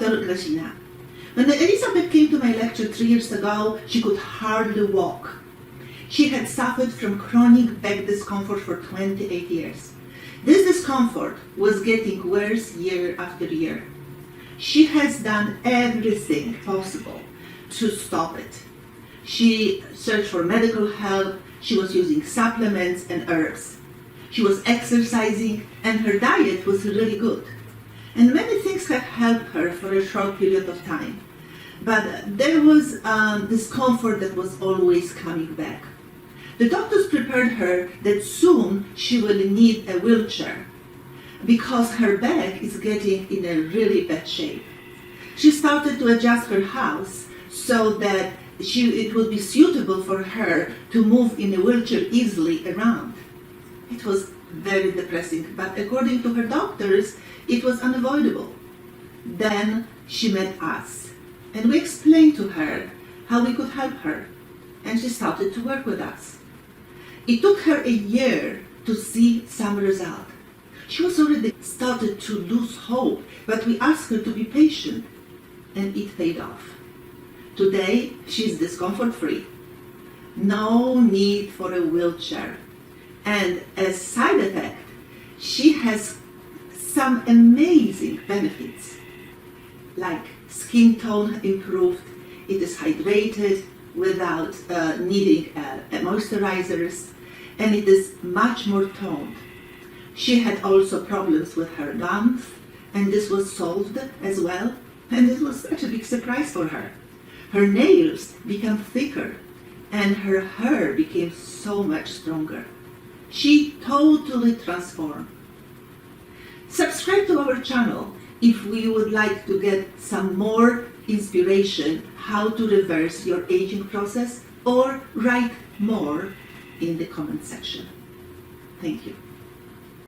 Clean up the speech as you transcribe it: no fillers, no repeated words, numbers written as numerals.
Dr. Grazyna. When Elizabeth came to my lecture 3 years ago, she could hardly walk. She had suffered from chronic back discomfort for 28 years. This discomfort was getting worse year after year. She has done everything possible to stop it. She searched for medical help, she was using supplements and herbs. She was exercising, and her diet was really good. And many things have helped her for a short period of time. But there was discomfort that was always coming back. The doctors prepared her that soon she will need a wheelchair because her back is getting in a really bad shape. She started to adjust her house so that it would be suitable for her to move in a wheelchair easily around. It was very depressing, but according to her doctors, it was unavoidable. Then she met us, and we explained to her how we could help her, and she started to work with us. It took her a year to see some result. She was already started to lose hope, but we asked her to be patient, and it paid off. Today, she's discomfort-free. No need for a wheelchair. And as side effect, she has some amazing benefits, like skin tone improved, it is hydrated without needing moisturizers, and it is much more toned. She had also problems with her gums, and this was solved as well, and this was such a big surprise for her. Her nails became thicker, and her hair became so much stronger. She totally transformed. Subscribe to our channel if you would like to get some more inspiration how to reverse your aging process, or write more in the comment section. Thank you.